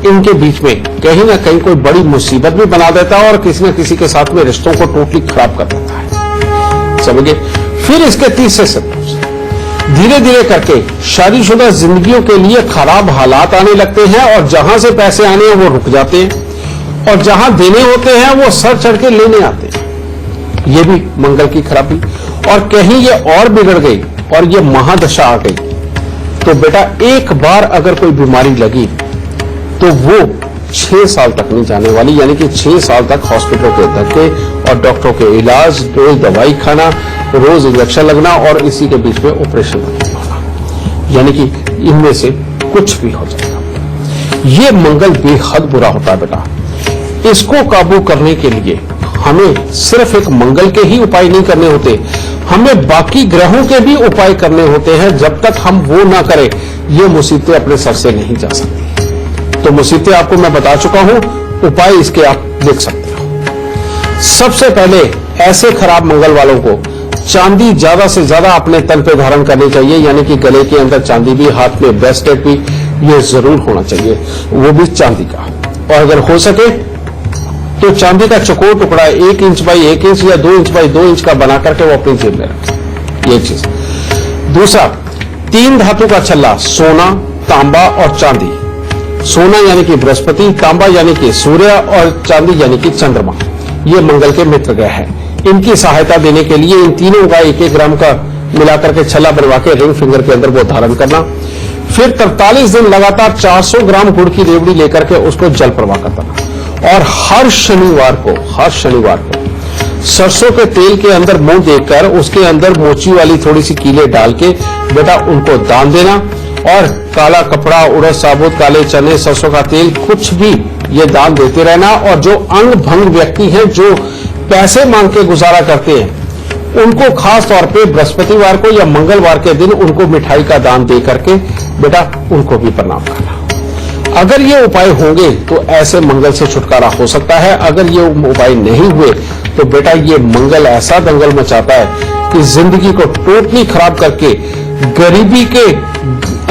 इनके बीच में कहीं ना कहीं कोई बड़ी मुसीबत भी बना देता है और किसी न किसी के साथ में रिश्तों को टोटली खराब कर देता है। समझिए। फिर इसके तीसरे सिम्टम्स धीरे धीरे करके शादीशुदा जिंदगियों के लिए खराब हालात आने लगते हैं, और जहां से पैसे आने हैं वो रुक जाते हैं, और जहां देने होते हैं वो सर चढ़ के लेने आते हैं। ये भी मंगल की खराबी। और कहीं ये और बिगड़ गई और ये महादशा आ गई तो बेटा एक बार अगर कोई बीमारी लगी तो वो 6 साल तक नहीं जाने वाली, यानी कि 6 साल तक हॉस्पिटल के धक्के और डॉक्टरों के इलाज, रोज दवाई खाना, रोज इंजेक्शन लगना और इसी के बीच में ऑपरेशन होना, यानी कि इनमें से कुछ भी हो जाएगा। ये मंगल बेहद बुरा होता है बेटा। इसको काबू करने के लिए हमें सिर्फ एक मंगल के ही उपाय नहीं करने होते, हमें बाकी ग्रहों के भी उपाय करने होते हैं। जब तक हम वो ना करें ये मुसीबतें अपने सर से नहीं जा सकती। तो मुसीबतें आपको मैं बता चुका हूं, उपाय इसके आप देख सकते हो। सबसे पहले ऐसे खराब मंगल वालों को चांदी ज्यादा से ज्यादा अपने तन पे धारण करनी चाहिए, यानी कि गले के अंदर चांदी भी, हाथ में ब्रेसलेट भी, ये जरूर होना चाहिए, वो भी चांदी का। और अगर हो सके तो चांदी का चौकोर टुकड़ा 1 इंच बाई 1 इंच या 2 इंच बाई 2 इंच का बना करके वो अपनी जेब में रखें, ये चीज। दूसरा, 3 धातु का छल्ला, सोना, तांबा और चांदी। सोना यानी कि बृहस्पति, तांबा यानी कि सूर्य और चांदी यानी कि चंद्रमा, ये मंगल के मित्र ग्रह हैं। इनकी सहायता देने के लिए इन तीनों का 1-1 ग्राम का मिलाकर के छल्ला बनवा के रिंग फिंगर के अंदर वो धारण करना। फिर 43 दिन लगातार 400 ग्राम गुड़ की रेवड़ी लेकर के उसको जल प्रवाह करना। और हर शनिवार को सरसों के तेल के अंदर मुंह देकर उसके अंदर मोची वाली थोड़ी सी कीले डाल के बेटा उनको दान देना। और काला कपड़ा, उड़द साबुत, काले चने, सरसों का तेल, कुछ भी ये दान देते रहना। और जो अंग भंग व्यक्ति हैं, जो पैसे मांग के गुजारा करते हैं, उनको खास तौर पे बृहस्पतिवार को या मंगलवार के दिन उनको मिठाई का दान दे करके बेटा उनको भी प्रणाम करना। अगर ये उपाय होंगे तो ऐसे मंगल से छुटकारा हो सकता है। अगर ये उपाय नहीं हुए तो बेटा ये मंगल ऐसा दंगल मचाता है कि जिंदगी को टोटली खराब करके गरीबी के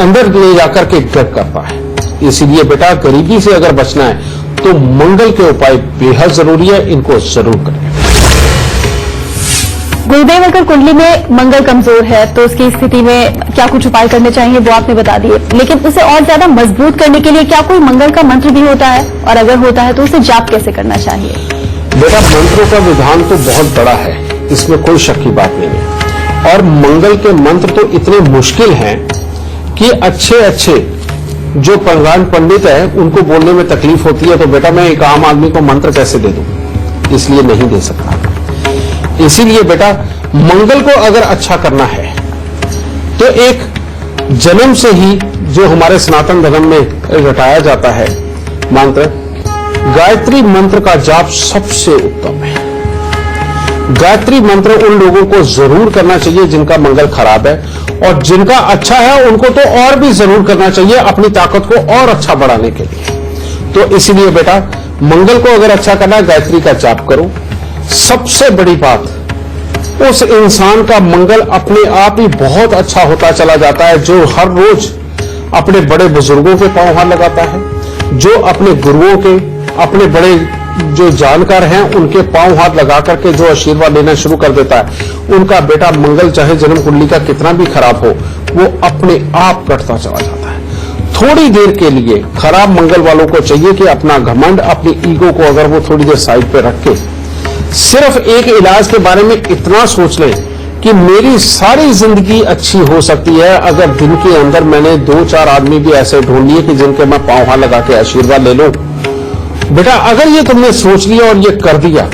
अंदर ले जाकर के गर्क करता है। इसीलिए बेटा गरीबी से अगर बचना है तो मंगल के उपाय बेहद जरूरी है, इनको जरूर करें। गुरुदेव, अगर कुंडली में मंगल कमजोर है तो उसकी स्थिति में क्या कुछ उपाय करने चाहिए वो आपने बता दिए, लेकिन उसे और ज्यादा मजबूत करने के लिए क्या कोई मंगल का मंत्र भी होता है, और अगर होता है तो उसे जाप कैसे करना चाहिए? बेटा मंत्रों का विधान तो बहुत बड़ा है, इसमें कोई शक की बात नहीं है। और मंगल के मंत्र तो इतने मुश्किल हैं कि अच्छे जो प्रधान पंडित है उनको बोलने में तकलीफ होती है। तो बेटा मैं एक आम आदमी को मंत्र कैसे दे दूं, इसलिए नहीं दे सकता। इसीलिए बेटा मंगल को अगर अच्छा करना है तो एक जन्म से ही जो हमारे सनातन धर्म में रटाया जाता है मंत्र, गायत्री मंत्र का जाप सबसे उत्तम है। गायत्री मंत्र उन लोगों को जरूर करना चाहिए जिनका मंगल खराब है, और जिनका अच्छा है उनको तो और भी जरूर करना चाहिए अपनी ताकत को और अच्छा बढ़ाने के लिए। तो इसीलिए बेटा मंगल को अगर अच्छा करना है गायत्री का जाप करो। सबसे बड़ी बात, उस इंसान का मंगल अपने आप ही बहुत अच्छा होता चला जाता है जो हर रोज अपने बड़े बुजुर्गों के पांव हाथ लगाता है, जो अपने गुरुओं के, अपने बड़े जो जानकार हैं उनके पांव हाथ लगा करके जो आशीर्वाद लेना शुरू कर देता है, उनका बेटा मंगल चाहे जन्म कुंडली का कितना भी खराब हो वो अपने आप कटता चला जाता है। थोड़ी देर के लिए खराब मंगल वालों को चाहिए कि अपना घमंड, अपनी ईगो को अगर वो थोड़ी देर साइड पे रख के सिर्फ एक इलाज के बारे में इतना सोच लें कि मेरी सारी जिंदगी अच्छी हो सकती है अगर दिन के अंदर मैंने 2-4 आदमी भी ऐसे ढूंढ लिए कि जिनके मैं पांव हाथ लगा के आशीर्वाद ले लूं। बेटा अगर ये तुमने सोच लिया और ये कर दिया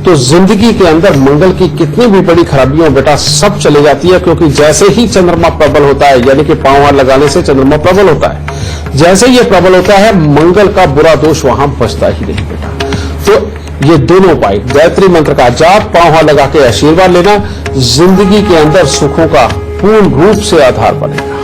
तो जिंदगी के अंदर मंगल की कितनी भी बड़ी खराबियां बेटा सब चले जाती है। क्योंकि जैसे ही चंद्रमा प्रबल होता है, यानी कि पांव हाथ लगाने से चंद्रमा प्रबल होता है, जैसे ये प्रबल होता है मंगल का बुरा दोष वहां बचता ही नहीं बेटा। तो ये दोनों उपाय, गायत्री मंत्र का जाप, पांव हाथ लगा के आशीर्वाद लेना, जिंदगी के अंदर सुखों का पूर्ण रूप से आधार बनेगा।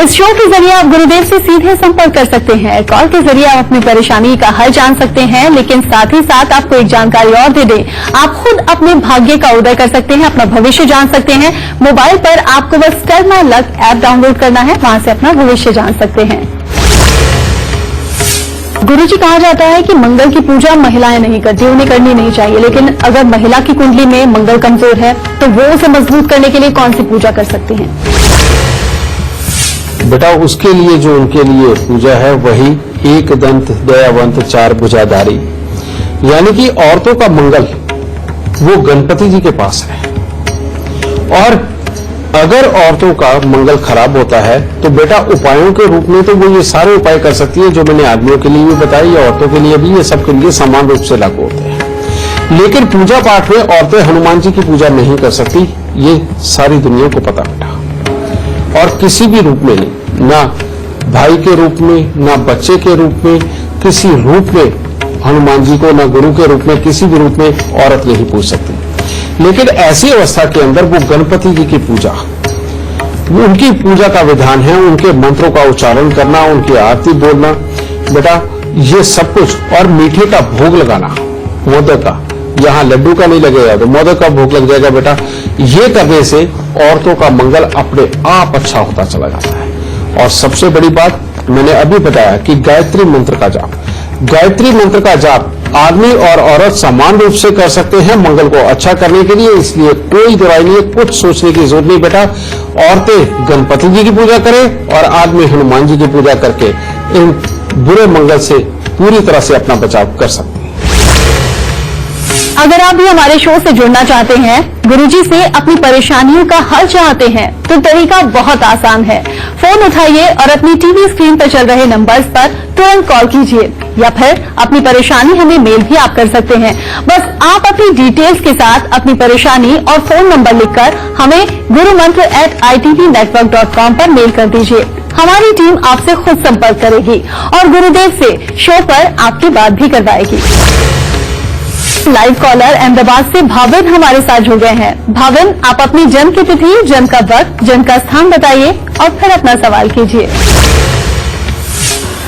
इस शो के जरिए आप गुरुदेव से सीधे संपर्क कर सकते हैं। कॉल के जरिए आप अपनी परेशानी का हल जान सकते हैं, लेकिन साथ ही साथ आपको एक जानकारी और दे दें, आप खुद अपने भाग्य का उदय कर सकते हैं, अपना भविष्य जान सकते हैं। मोबाइल पर आपको बस कर्मा लक ऐप डाउनलोड करना है, वहां से अपना भविष्य जान सकते हैं। गुरुजी, कहा जाता है कि मंगल की पूजा महिलाएं नहीं करती, उन्हें करनी नहीं चाहिए, लेकिन अगर महिला की कुंडली में मंगल कमजोर है तो वो उसे मजबूत करने के लिए कौन सी पूजा कर सकती हैं? बेटा उसके लिए जो उनके लिए पूजा है वही एक दंत दयावंत चार भुजाधारी, यानी कि औरतों का मंगल वो गणपति जी के पास है। और अगर औरतों का मंगल खराब होता है तो बेटा उपायों के रूप में तो वो ये सारे उपाय कर सकती है जो मैंने आदमियों के लिए भी बताई, या औरतों के लिए भी, ये सबके लिए समान रूप से लागू होते हैं। लेकिन पूजा पाठ में औरतें हनुमान जी की पूजा नहीं कर सकती, ये सारी दुनिया को पता बेटा। और किसी भी रूप में नहीं, ना भाई के रूप में, ना बच्चे के रूप में, किसी रूप में हनुमान जी को, ना गुरु के रूप में, किसी भी रूप में औरत नहीं पूज सकती। लेकिन ऐसी अवस्था के अंदर वो गणपति जी की पूजा, उनकी पूजा का विधान है, उनके मंत्रों का उच्चारण करना, उनकी आरती बोलना बेटा, ये सब कुछ, और मीठे का भोग लगाना, मोदक का, यहाँ लड्डू का नहीं लगेगा तो मोदक का भोग लग जाएगा बेटा। ये करने से औरतों का मंगल अपने आप अच्छा होता चला जाता है। और सबसे बड़ी बात मैंने अभी बताया कि गायत्री मंत्र का जाप, गायत्री मंत्र का जाप आदमी और औरत समान रूप से कर सकते हैं मंगल को अच्छा करने के लिए, इसलिए कोई दुराई नहीं है, कुछ सोचने की जरूरत नहीं बेटा। औरतें गणपति जी की पूजा करें और आदमी हनुमान जी की पूजा करके इन बुरे मंगल से पूरी तरह से अपना बचाव कर सकते हैं। अगर आप भी हमारे शो से जुड़ना चाहते हैं, गुरुजी से अपनी परेशानियों का हल चाहते हैं, तो तरीका बहुत आसान है। फोन उठाइए और अपनी टीवी स्क्रीन पर चल रहे नंबर्स पर तुरंत कॉल कीजिए, या फिर अपनी परेशानी हमें मेल भी आप कर सकते हैं। बस आप अपनी डिटेल्स के साथ अपनी परेशानी और फोन नंबर लिखकर हमें gurumantra@itvnetwork.com पर मेल कर दीजिए। हमारी टीम आपसे खुद संपर्क करेगी और गुरुदेव से शो पर आपकी बात भी करवाएगी। लाइव कॉलर अहमदाबाद से भाविन हमारे साथ जुड़ गए हैं। भाविन, आप अपनी जन्म की तिथि, जन्म का वक्त, जन्म का स्थान बताइए और फिर अपना सवाल कीजिए।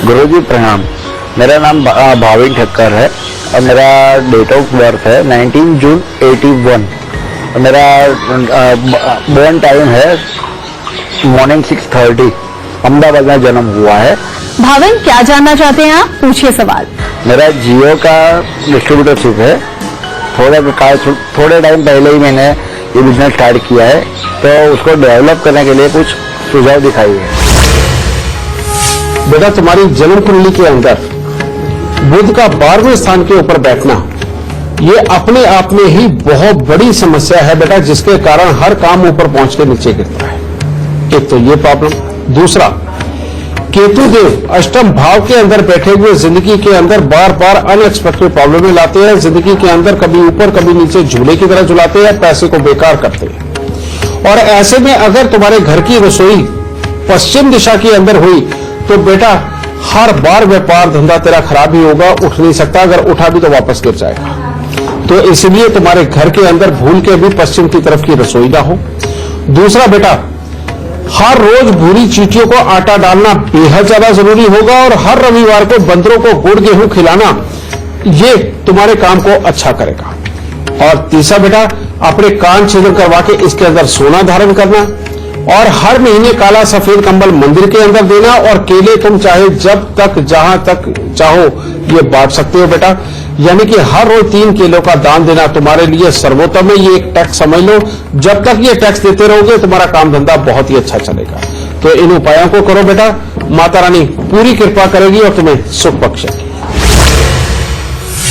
गुरुजी प्रणाम, मेरा नाम भाविन ठक्कर है और मेरा डेट ऑफ बर्थ है 19 जून 81। मेरा बॉर्न टाइम है मॉर्निंग 6:30। अहमदाबाद में जन्म हुआ है। भाविन, क्या जानना चाहते हैं आप? पूछिए सवाल। मेरा जियो का डिस्ट्रीब्यूटरशिप है। थोड़े टाइम पहले ही मैंने ये बिजनेस स्टार्ट किया है, तो उसको डेवलप करने के लिए कुछ सुझाव दिखाइए। बेटा, तुम्हारी जन्म कुंडली के अंदर बुध का 12वें स्थान के ऊपर बैठना, ये अपने आप में ही बहुत बड़ी समस्या है बेटा, जिसके कारण हर काम ऊपर पहुंच के नीचे गिरता है। एक तो ये प्रॉब्लम। दूसरा, केतु देव अष्टम भाव के अंदर बैठे हुए जिंदगी के अंदर बार बार अनएक्सपेक्टेड प्रॉब्लम लाते हैं। जिंदगी के अंदर कभी ऊपर कभी नीचे झूले की तरह झुलाते हैं, पैसे को बेकार करते हैं। और ऐसे में अगर तुम्हारे घर की रसोई पश्चिम दिशा के अंदर हुई तो बेटा हर बार व्यापार धंधा तेरा खराब ही होगा, उठ नहीं सकता, अगर उठा भी तो वापस गिर जाएगा। तो इसलिए तुम्हारे घर के अंदर भूल के भी पश्चिम की तरफ की रसोई ना हो। दूसरा बेटा, हर रोज भूरी चींटियों को आटा डालना बेहद ज्यादा जरूरी होगा और हर रविवार को बंदरों को गुड़ गेहूं खिलाना, ये तुम्हारे काम को अच्छा करेगा। और तीसरा बेटा, अपने कान छिद्र करवा के इसके अंदर सोना धारण करना और हर महीने काला सफेद कंबल मंदिर के अंदर देना। और केले तुम चाहे जब तक जहां तक चाहो ये बांट सकते हो बेटा, यानी कि हर रोज 3 केलों का दान देना तुम्हारे लिए सर्वोत्तम है। ये एक टैक्स समझ लो, जब तक ये टैक्स देते रहोगे तुम्हारा काम धंधा बहुत ही अच्छा चलेगा। तो इन उपायों को करो बेटा, माता रानी पूरी कृपा करेगी और तुम्हें सुख बख्शेगी।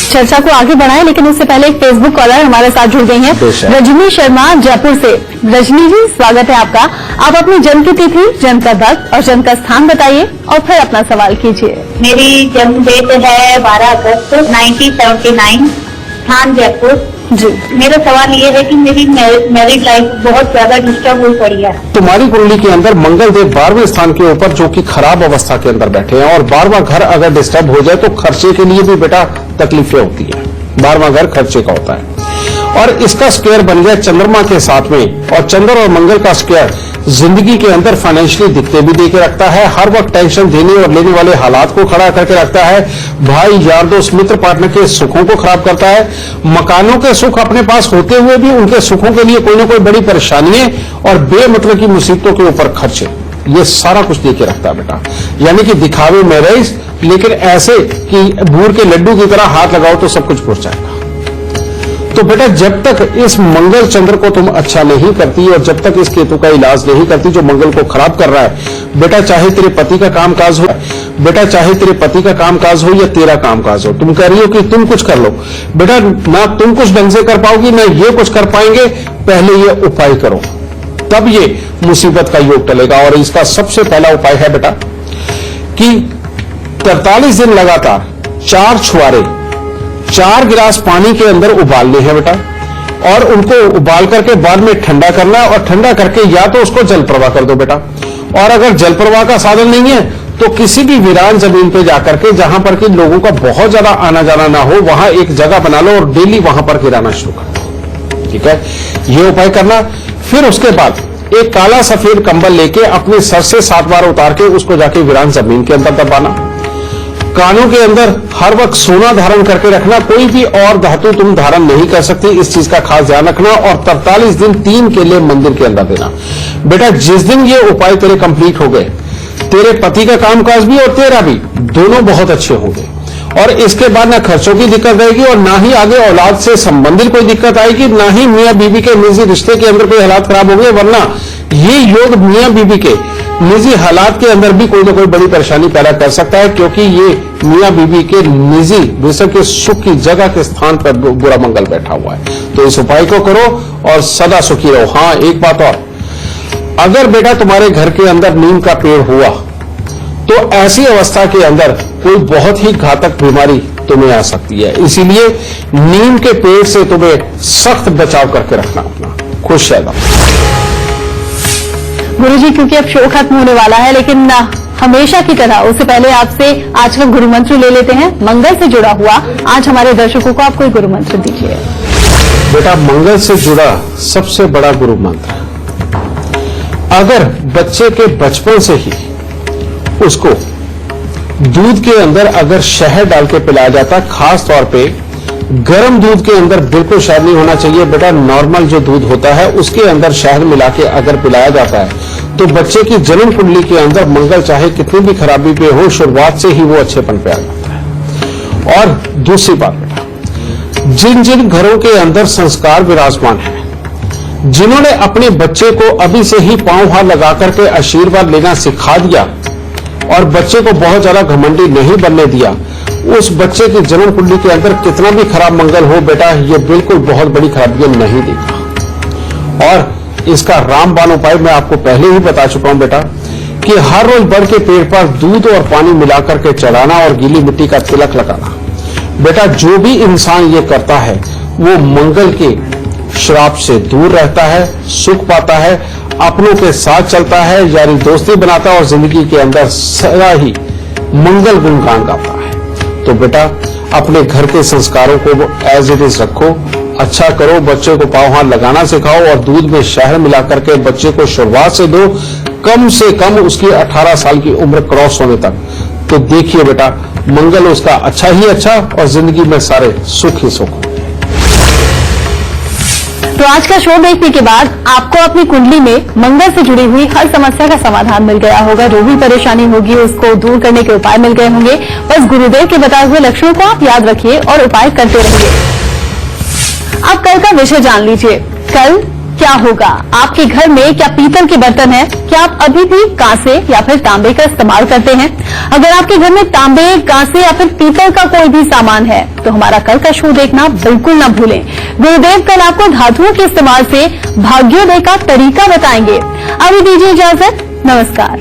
चर्चा को आगे बढ़ाएं, लेकिन उससे पहले एक फेसबुक कॉलर हमारे साथ जुड़ गई हैं, रजनी शर्मा जयपुर से। रजनी जी, स्वागत है आपका। आप अपनी जन्म की तिथि, जन्म का वक्त और जन्म का स्थान बताइए और फिर अपना सवाल कीजिए। मेरी जन्म डेट है 12 अगस्त 1979, स्थान जयपुर। जी, मेरा सवाल ये है कि मेरी मैरिड लाइफ बहुत ज्यादा डिस्टर्ब हुई पड़ी है। तुम्हारी कुंडली के अंदर मंगल देव 12वें स्थान के ऊपर जो कि खराब अवस्था के अंदर बैठे हैं, और 12वां घर अगर डिस्टर्ब हो जाए तो खर्चे के लिए भी बेटा तकलीफें होती है। 12वां घर खर्चे का होता है और इसका स्क्वायर बन गया चंद्रमा के साथ में, और चंद्र और मंगल का स्क्वायर जिंदगी के अंदर फाइनेंशियली दिक्कतें भी देके रखता है, हर वक्त टेंशन देने और लेने वाले हालात को खड़ा करके रखता है, भाई यार दोस्त मित्र पार्टनर के सुखों को खराब करता है, मकानों के सुख अपने पास होते हुए भी उनके सुखों के लिए कोई ना कोई बड़ी परेशानियां और बेमतलब की मुसीबतों के ऊपर खर्चे, ये सारा कुछ देके रखता है बेटा। यानी कि दिखावे में रईस, लेकिन ऐसे कि बूर के लड्डू की तरह हाथ लगाओ तो सब कुछ भूल जाएगा। तो बेटा जब तक इस मंगल चंद्र को तुम अच्छा नहीं करती और जब तक इस केतु का इलाज नहीं करती जो मंगल को खराब कर रहा है, बेटा चाहे तेरे पति का कामकाज हो, बेटा चाहे तेरे पति का कामकाज हो या तेरा कामकाज हो, तुम कह रही हो कि तुम कुछ कर लो, बेटा ना तुम कुछ ढंग से कर पाओगी ना ये कुछ कर पाएंगे। पहले ये उपाय करो, तब ये मुसीबत का योग टलेगा। और इसका सबसे पहला उपाय है बेटा कि 43 दिन लगातार 4 छुआरे 4 गिलास पानी के अंदर उबालने हैं बेटा, और उनको उबाल करके बाद में ठंडा करना है, और ठंडा करके या तो उसको जल प्रवाह कर दो बेटा, और अगर जल प्रवाह का साधन नहीं है तो किसी भी वीरान जमीन पे जाकर के जहां पर कि लोगों का बहुत ज्यादा आना जाना ना हो, वहां एक जगह बना लो और डेली वहां पर गिराना शुरू कर दो। ठीक है, ये उपाय करना। फिर उसके बाद एक काला सफेद कंबल लेके अपने सर से 7 बार उतार के उसको जाके वीरान जमीन के अंदर दबाना। कानों के अंदर हर वक्त सोना धारण करके रखना, कोई भी और धातु तुम धारण नहीं कर सकती, इस चीज का खास ध्यान रखना। और 43 दिन 3 केले मंदिर के अंदर देना। बेटा जिस दिन ये उपाय तेरे कंप्लीट हो गए, तेरे पति का कामकाज भी और तेरा भी दोनों बहुत अच्छे होंगे, और इसके बाद ना खर्चों की दिक्कत रहेगी और ना ही आगे औलाद से संबंधित कोई दिक्कत आएगी, ना ही मियां बीबी के निजी रिश्ते के अंदर कोई हालात खराब होंगे। वरना ये योग मियां बीबी के निजी हालात के अंदर भी कोई ना कोई बड़ी परेशानी पैदा कर सकता है, क्योंकि ये मियां बीबी के निजी विषय के सुख की जगह के स्थान पर बुरा मंगल बैठा हुआ है। तो इस उपाय को करो और सदा सुखी रहो। हाँ, एक बात और, अगर बेटा तुम्हारे घर के अंदर नीम का पेड़ हुआ तो ऐसी अवस्था के अंदर कोई बहुत ही घातक बीमारी तुम्हें आ सकती है, इसीलिए नीम के पेड़ से तुम्हें सख्त बचाव करके रखना अपना। खुश रहना। गुरुजी, क्योंकि अब शो खत्म होने वाला है, लेकिन हमेशा की तरह उससे पहले आपसे आज का गुरु मंत्र ले लेते हैं, मंगल से जुड़ा हुआ। आज हमारे दर्शकों को आप कोई गुरु मंत्र दीजिए। बेटा मंगल से जुड़ा सबसे बड़ा गुरु मंत्र, अगर बच्चे के बचपन से ही उसको दूध के अंदर अगर शहद डाल के पिलाया जाता, खास तौर पे गर्म दूध के अंदर बिल्कुल शहद नहीं होना चाहिए बेटा, नॉर्मल जो दूध होता है उसके अंदर शहद मिला के अगर पिलाया जाता है तो बच्चे की जन्म कुंडली के अंदर मंगल चाहे कितनी भी खराबी पे हो, शुरुआत से ही वो अच्छेपन पे आ जाता है। और दूसरी बात बेटा, जिन जिन घरों के अंदर संस्कार विराजमान है, जिन्होंने अपने बच्चे को अभी से ही पांव हाथ लगा करके आशीर्वाद लेना सिखा दिया और बच्चे को बहुत ज्यादा घमंडी नहीं बनने दिया, उस बच्चे की जन्म कुंडली के अंदर कितना भी खराब मंगल हो बेटा, ये बिल्कुल बहुत बड़ी खराबियां नहीं देगा। और इसका रामबाण उपाय मैं आपको पहले ही बता चुका हूं बेटा, कि हर रोज बड़ के पेड़ पर दूध और पानी मिलाकर के चढ़ाना और गीली मिट्टी का तिलक लगाना। बेटा जो भी इंसान ये करता है वो मंगल के श्राप से दूर रहता है, सुख पाता है, अपनों के साथ चलता है, यारी दोस्ती बनाता है और जिंदगी के अंदर सदा ही मंगल गुणगान गाता है। तो बेटा अपने घर के संस्कारों को एज इट इज रखो, अच्छा करो, बच्चे को पांव हाथ लगाना सिखाओ और दूध में शहद मिला करके बच्चे को शुरुआत से दो, कम से कम उसकी 18 साल की उम्र क्रॉस होने तक। तो देखिए बेटा मंगल उसका अच्छा ही अच्छा और जिंदगी में सारे सुख ही सुख। तो आज का शो देखने के बाद आपको अपनी कुंडली में मंगल से जुड़ी हुई हर समस्या का समाधान मिल गया होगा, जो भी परेशानी होगी उसको दूर करने के उपाय मिल गए होंगे। बस गुरुदेव के बताए हुए लक्षणों को आप याद रखिए और उपाय करते रहिए। अब कल का विषय जान लीजिए, कल क्या होगा। आपके घर में क्या पीतल के बर्तन है? क्या आप अभी भी कांसे या फिर तांबे का इस्तेमाल करते हैं? अगर आपके घर में तांबे, कांसे या फिर पीतल का कोई भी सामान है तो हमारा कल का शो देखना बिल्कुल ना भूलें। गुरुदेव कल आपको धातुओं के इस्तेमाल से भाग्योदय का तरीका बताएंगे। अभी दीजिए इजाजत, नमस्कार।